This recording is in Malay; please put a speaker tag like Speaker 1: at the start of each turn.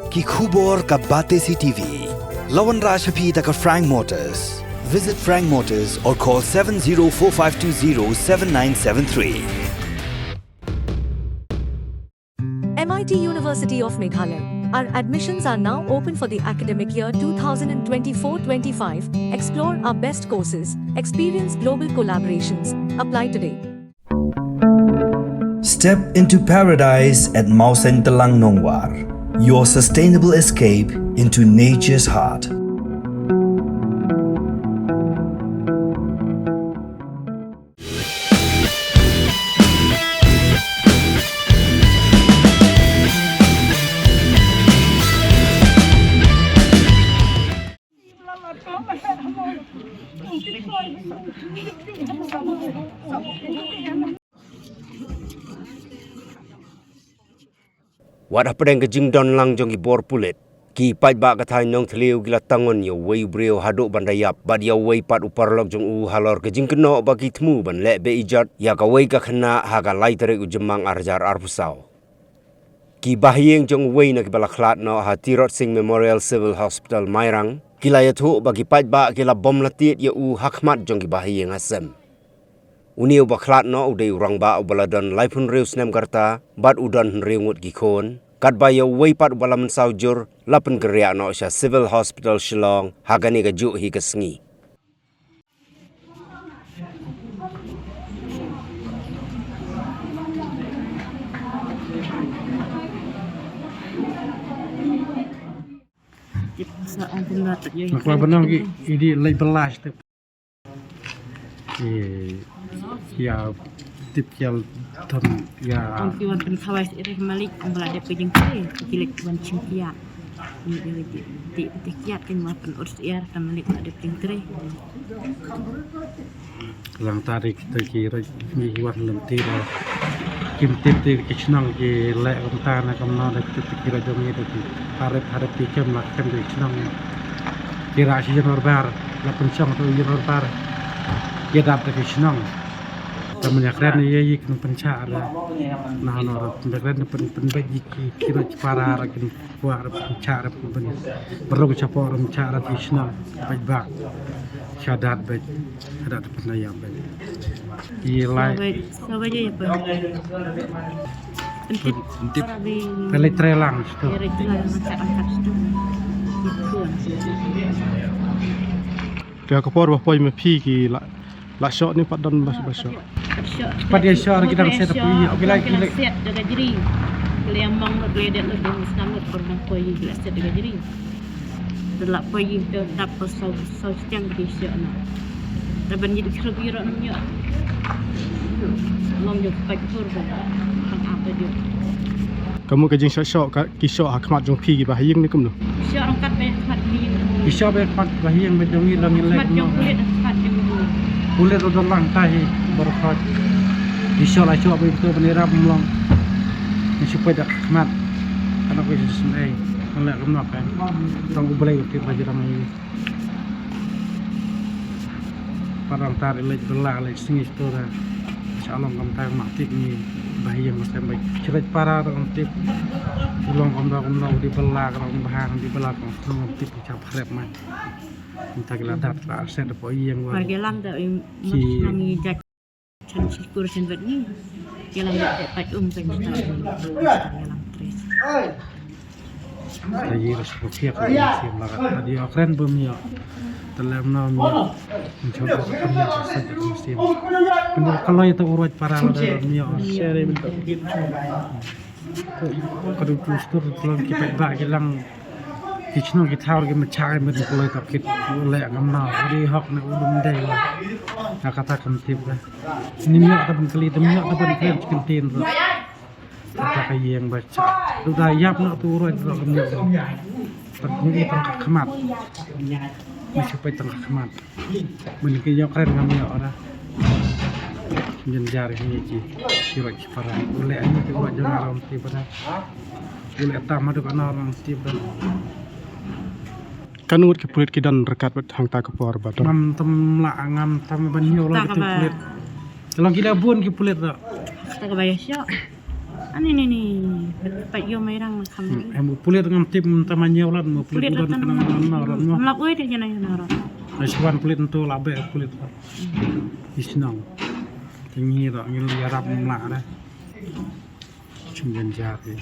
Speaker 1: ki khubor ka bate CTV. Lawan Rashapi taka Frank Motors. Visit Frank Motors or call 7045207973.
Speaker 2: MIT University of Meghalaya. Our admissions are now open for the academic year 2024-25. Explore our best courses, experience global collaborations. Apply today.
Speaker 1: Step into paradise at Mausen Telang Nongwar, your sustainable escape into nature's heart.
Speaker 3: Wat apa yang kejing don lang jong ibor pulit. Ki pai ba kathai nong thliu gila tangon yo wei brio haduk bandayap bad ya wei pat upar lok jong u halor kejing keno bagi temu ban le be ijat ya ka wei ka khna ha ka lai tere ujemang arjar arpusau. Ki bahyeng jong wei na ki bala khlat no ha Tirot Singh Memorial Civil Hospital Mairang kila ya thu bagi pai ba kila bom latit ya u hakmat jong ki bahyeng asem. Uniu baklat no udai urang ba ubaladon laipun riu snem karta bad udan riu ngut gikhon kat ba ya wei pat ubalaman saujur lapan geria no sya Civil Hospital Shillong hagani ka ju hi ka sngi.
Speaker 4: Makwa benang ini lay belas tu. Ya tip yang tam ya.
Speaker 5: Ang kiwan penkawas irih malik ang balade pejeng kre kilik wan cimpiat. Ni di kiat kan mapan urus iar kan malik ada pejeng kre.
Speaker 4: Lang tarik tu kira ni kiwan lentir. Kim tip ti kisnang ki le onta na kamna da kira jom ni tu harap pikir makan tu kisnang. Kira si janor bar la pencang tu janor bar. Dia dapat kisnang. Temennya keren ya yik pencara. Nah nor keren penbaji kira para rakin buat pencara pen perlu capor pencara kisnang baik bak. Syadat baik ada penayam baik. Ilai.
Speaker 5: Sabaja ya pak.
Speaker 4: Tip pelit trelang tu.
Speaker 5: Pelit trelang macam angkat tu.
Speaker 4: Dia kapor bah poi me pi ki la shot ni padan bas shot. Cepat dia shot kita nak set api. Okey lagi
Speaker 5: set jaga jeri. Kalau yang mang nak ledet le dong selamat korban poi gila set jaga jeri. Delak poi kita dapat sau stiang di shot na. Daban jadi kira-kira namnya. Long jo pak korban. Hang apa dia.
Speaker 4: Kamu kejing shot kisah hakmat jong pi ki bahayang ni kum tu.
Speaker 5: Shot angkat be hakmat ni.
Speaker 4: Kisah be hakmat bahayang be jong ni lang ni lek.
Speaker 5: Hakmat jong kulit hakmat jong
Speaker 4: Kulit tu lang tahi berkat. Kisah lah coba betul beneram long. Ni supaya dak hakmat. Anak ko sendai. Ang lek kum nak kan. Tong boleh kita belajar ni. Parang tarik lek belah lek singis tu dah. Insyaallah kam tang matik ni bahayang macam baik. Cerit para kam tip. Ulang kam di belah kam bahang di belah kam tip cap harap man. Minta geladat lah set apa yang
Speaker 5: war gelang dah kami jak chan syukur chan bet ni gelang dah dapat kan kita gelang tres
Speaker 4: lagi resepsi apa sih makan tadi keren bumi ya dalam nama mencoba kami saja mesti kalau itu urut para dalam ya share bentuk gitu kalau tu kalau kita bagi gelang Kisno kita harus mencari mereka tak kita lek ngamna di hak nak ulum day lah nak kata kentip lah ini minyak tapi kali itu minyak tapi kali kentin tu kata kaya yang baca tu dah yap nak turun tu minyak tapi tangkap kemat masih supaya tangkap kemat menikah yang keren kami orang menjadi ini je sirat para boleh ini tu buat jangan orang tiba dah boleh tamat tu kan orang tiba kanut ke pulit kidan rekat bet hang ta kapor bat mam tem la ngam tam ban yo lo ke pulit kalau kita bun ke pulit tak
Speaker 5: tak bayar syok Ani Pak yo merang makam.
Speaker 4: Pulit dengan tim temannya lah, mau pulit
Speaker 5: Kulit
Speaker 4: dengan
Speaker 5: ratan
Speaker 4: orang.
Speaker 5: melapui dia jangan yang nara.
Speaker 4: Aiswan pulit itu labe pulit. Isnang. Tinggi tak ngil ya rap melak dah. Cuma jari.